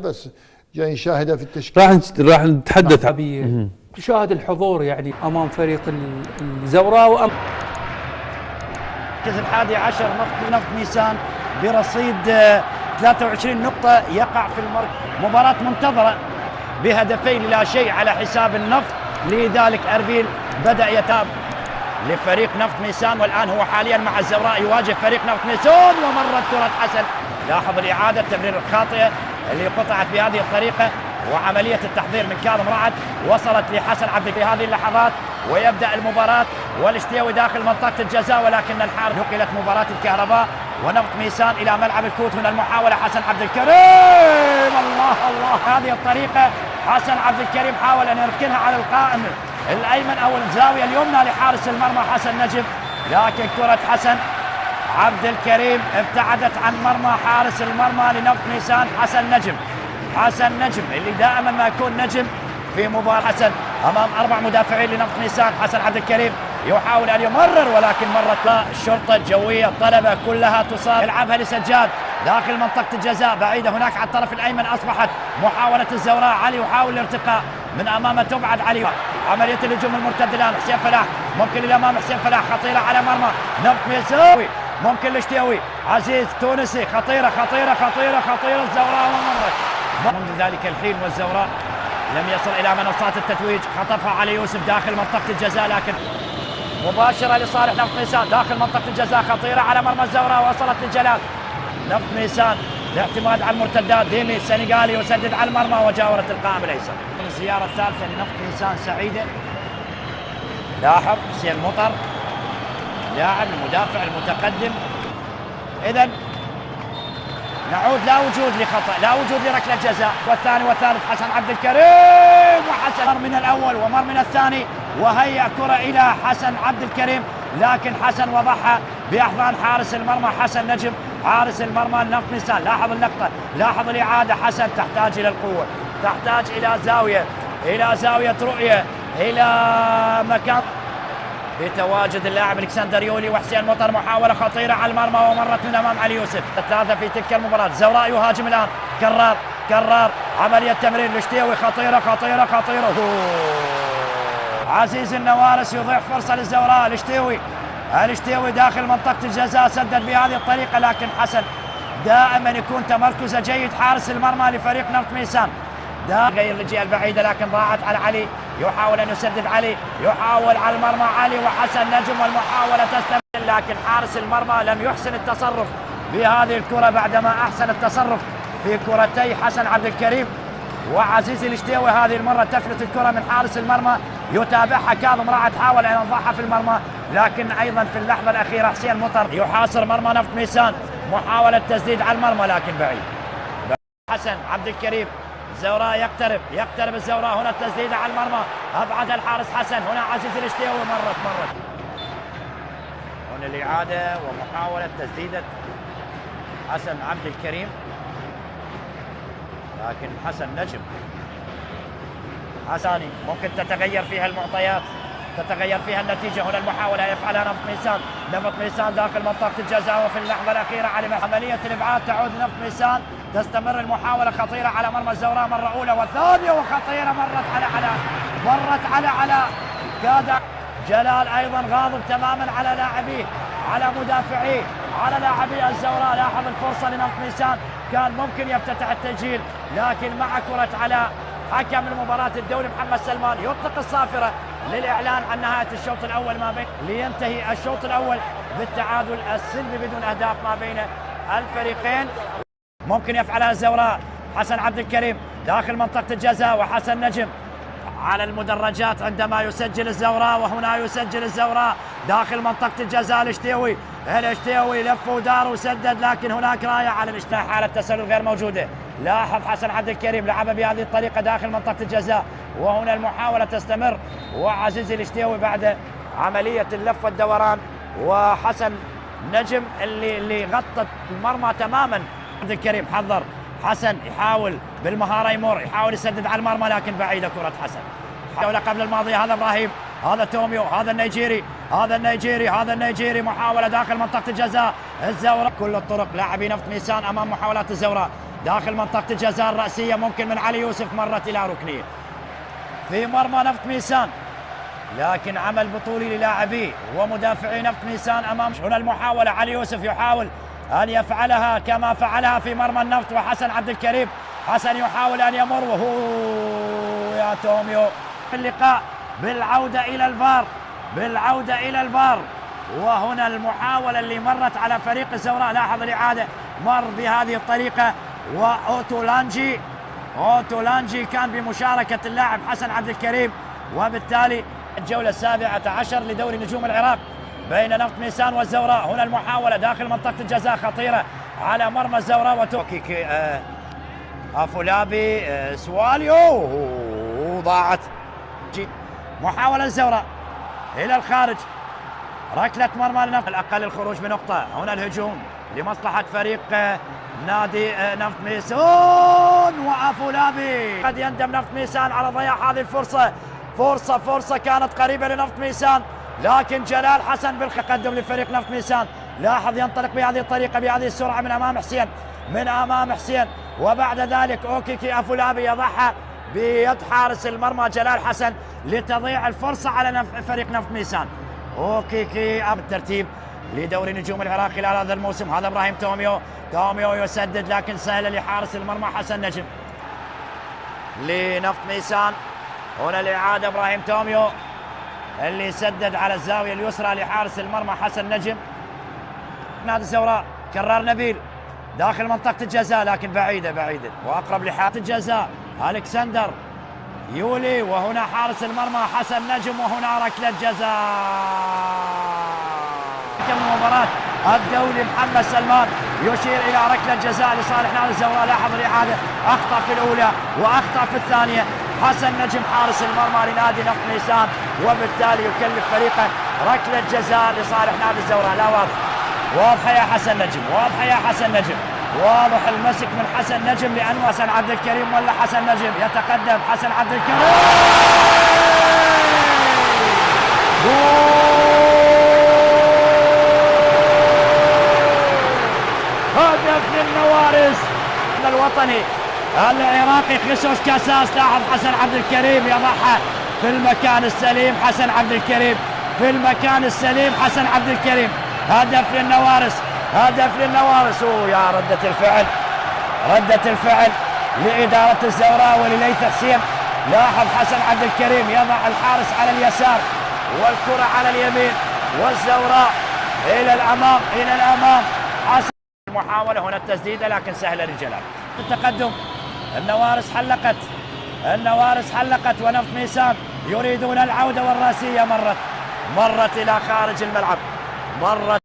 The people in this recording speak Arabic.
بس جاي نشاهده في التشكيل. راح نتحدث تشاهد الحضور يعني امام فريق الزوراء المركز الحادي عشر نفط ميسان برصيد 23 نقطة يقع في مباراة منتظرة بهدفين لا شيء على حساب النفط. لذلك أربيل بدأ يتاب لفريق نفط ميسان، والآن هو حاليا مع الزوراء يواجه فريق نفط ميسان. ومرت كرة حسن، لاحظ الإعادة التمرير الخاطئة اللي قطعت بهذه الطريقة، وعملية التحضير من كاظم رعد وصلت لحسن عبد في هذه اللحظات. ويبدأ المباراة والاشتياوي داخل منطقة الجزاء، ولكن الحارس نقلت مباراة الكهرباء ونفط ميسان إلى ملعب الكوت. هنا المحاولة حسن عبد الكريم، الله الله، هذه الطريقة حسن عبد الكريم حاول أن يركنها على القائم الأيمن أو الزاوية اليمنى لحارس المرمى حسن نجم، لكن كرة حسن عبد الكريم ابتعدت عن مرمى حارس المرمى لنفط ميسان حسن نجم اللي دائما ما يكون نجم في مباراة. حسن امام 4 مدافعين لنفط ميسان، حسن عبد الكريم يحاول ان يمرر ولكن مرت الشرطة الجوية الطلبة كلها تصاب. يلعبها لسجاد داخل منطقة الجزاء بعيدة هناك على الطرف الايمن. اصبحت محاولة الزوراء، علي يحاول الارتقاء من امامه، تبعد علي. عملية الهجوم المرتد الان حسين فلاح، ممكن للامام حسين فلاح، خطيرة على مرمى نفط ميسان، ممكن الاشتياوي عزيز تونسي، خطيرة الزوراء ومرت. منذ ذلك الحين والزوراء لم يصل إلى منصات التتويج. خطفها علي يوسف داخل منطقة الجزاء، لكن مباشرة لصالح نفط ميسان داخل منطقة الجزاء، خطيرة على مرمى الزوراء وصلت لجلال. نفط ميسان الاعتماد على المرتدات، ديمي السنغالي يسدد على المرمى وجاورت القائم الأيسر. الزيارة الثالثة لنفط ميسان سعيدة. لاحظ حسين مطر لاعب المدافع المتقدم. إذن نعود لا وجود لخطأ، لا وجود لركلة جزاء، والثاني والثالث حسن عبد الكريم، وحسن مر من الأول ومر من الثاني، وهيأ كرة إلى حسن عبد الكريم، لكن حسن وضعها بأحضان حارس المرمى حسن نجم حارس المرمى لنفط ميسان. لاحظ اللقطة، لاحظ الإعادة. حسن تحتاج إلى القوة، تحتاج إلى زاوية رؤية، إلى مكان بتواجد اللاعب الكسندر يولي وحسين مطر. محاولة خطيرة على المرمى ومرت من أمام علي يوسف. الثلاثة في تلك المباراة. الزوراء يهاجم الآن، كرار عملية تمرير الاشتيوي، خطيرة. عزيز النوارس يضيع فرصة للزوراء. الاشتيوي داخل منطقة الجزاء سدد بهذه الطريقة، لكن حسن دائما يكون تمركزه جيد حارس المرمى لفريق نفط ميسان. غير الجهة البعيدة لكن ضاعت على علي، يحاول أن يسدد علي، يحاول على المرمى علي وحسن نجم، والمحاولة تستمر، لكن حارس المرمى لم يحسن التصرف بهذه الكرة بعدما أحسن التصرف في كرتي حسن عبد الكريم وعزيز الاشتيوي. هذه المرة تفلت الكرة من حارس المرمى، يتابعها كاظم رعد، حاول أن يضعها في المرمى، لكن أيضا في اللحظة الأخيرة حسين مطر يحاصر مرمى نفط ميسان، محاولة تسديد على المرمى لكن بعيد. حسن عبد الكريم، الزوراء يقترب الزوراء، هنا التسديدة على المرمى، أبعد الحارس حسن، هنا عزيز الاشتيوي، مرت هنا الإعادة ومحاولة تسديدة حسن عبد الكريم، لكن حسن نجم حساني ممكن تتغير فيها المعطيات، تتغير فيها النتيجة. هنا المحاولة يفعلها نفط ميسان داخل منطقة الجزاء، وفي اللحظة الأخيرة على عملية الإبعاد تعود نفط ميسان. تستمر المحاولة خطيرة على مرمى الزوراء مرة أولى وثانية، وخطيرة مرت على علاء كاد جلال أيضا غاضب تماما على لاعبيه، على مدافعيه، على لاعبي الزوراء. لاحظ الفرصة لنفط ميسان، كان ممكن يفتتح التسجيل، لكن مع كرة علاء حكم المباراة الدولي محمد سلمان يطلق الصافرة للإعلان عن نهاية الشوط الأول لينتهي الشوط الأول بالتعادل السلبي بدون أهداف ما بين الفريقين. ممكن يفعلها الزوراء، حسن عبد الكريم داخل منطقة الجزاء، وحسن نجم على المدرجات عندما يسجل الزوراء، وهنا يسجل الزوراء داخل منطقة الجزاء. الاشتيوي لف ودار وسدد، لكن هناك راية على الاشتراك، حالة تسلل غير موجودة. لاحظ حسن عبد الكريم لعبها بهذه الطريقة داخل منطقة الجزاء، وهنا المحاولة تستمر، وعزيز الاشتيوي بعد عملية اللف والدوران، وحسن نجم اللي غطت المرمى تماما. عبد الكريم حضر حسن، يحاول بالمهارة يمر، يحاول يسدد على المرمى، لكن بعيدة كرة حسن. جولة قبل الماضية، هذا إبراهيم، هذا توميو، هذا النيجيري، محاولة داخل منطقة الجزاء. الزوراء كل الطرق لاعبي نفط ميسان أمام محاولات الزوراء. داخل منطقة الجزاء الرأسية ممكن من علي يوسف، مرت إلى ركنية في مرمى نفط ميسان، لكن عمل بطولي للاعبيه ومدافعي نفط ميسان أمام. هنا المحاولة، علي يوسف يحاول أن يفعلها كما فعلها في مرمى النفط، وحسن عبد الكريم، حسن يحاول أن يمر وهو يا توميو. اللقاء بالعودة إلى الفار، بالعودة إلى الفار، وهنا المحاولة اللي مرت على فريق الزوراء، لاحظ الإعادة، مر بهذه الطريقة وأوتولانجي، أوتولانجي كان بمشاركة اللاعب حسن عبد الكريم، وبالتالي الجولة 17 لدوري نجوم العراق بين نفط ميسان والزوراء. هنا المحاولة داخل منطقة الجزاء خطيرة على مرمى الزوراء وتوكيكي أفولابي سواليو ضاعت. محاولة الزوراء إلى الخارج، ركلة مرمى لنفط، الأقل الخروج بنقطة. هنا الهجوم لمصلحة فريق نادي نفط ميسان وأفولابي. قد يندم نفط ميسان على ضياع هذه الفرصة، فرصة كانت قريبة لنفط ميسان، لكن جلال حسن بالتقدم لفريق نفط ميسان. لاحظ ينطلق بهذه الطريقة بهذه السرعة من أمام حسين، من أمام حسين، وبعد ذلك أوكيكي أفولابي يضعها بيد حارس المرمى جلال حسن لتضيع الفرصة على فريق نفط ميسان. أوكيكي الترتيب لدوري نجوم العراق خلال هذا الموسم. هذا إبراهيم توميو، توميو يسدد لكن سهلة لحارس المرمى حسن نجم لنفط ميسان. هنا الإعادة، إبراهيم توميو اللي سدد على الزاوية اليسرى لحارس المرمى حسن نجم. نادي الزوراء كرار نبيل داخل منطقة الجزاء، لكن بعيدة وأقرب لحارة الجزاء ألكسندر يولي، وهنا حارس المرمى حسن نجم، وهنا ركلة جزاء. حكم المباراة الدولي محمد سلمان يشير إلى ركلة جزاء لصالح نادي الزوراء. لاحظ الإعادة، أخطأ في الأولى وأخطأ في الثانية حسن نجم حارس المرمى لنادي نفط ميسان، وبالتالي يكلف فريقه ركلة جزاء لصالح نادي الزوراء. لا واضحة يا حسن نجم، واضحة يا حسن نجم، واضح المسك من حسن نجم، لأنه حسن عبد الكريم ولا حسن نجم يتقدم. حسن عبد الكريم هدف للنوارس الوطني العراقي خيسوس كاساس. لاحظ حسن عبد الكريم يضعها في المكان السليم، حسن عبد الكريم في المكان السليم، حسن عبد الكريم. هدف للنوارس، هدف للنوارس. يا ردة الفعل لإدارة الزوراء ولليث حسين. لاحظ حسن عبد الكريم يضع الحارس على اليسار والكرة على اليمين، والزوراء إلى الأمام. حسن المحاولة هنا التسديدة لكن سهلة للجلال. التقدم، النوارس حلقت ونفط ميسان يريدون العودة، والراسية مرت إلى خارج الملعب، مرت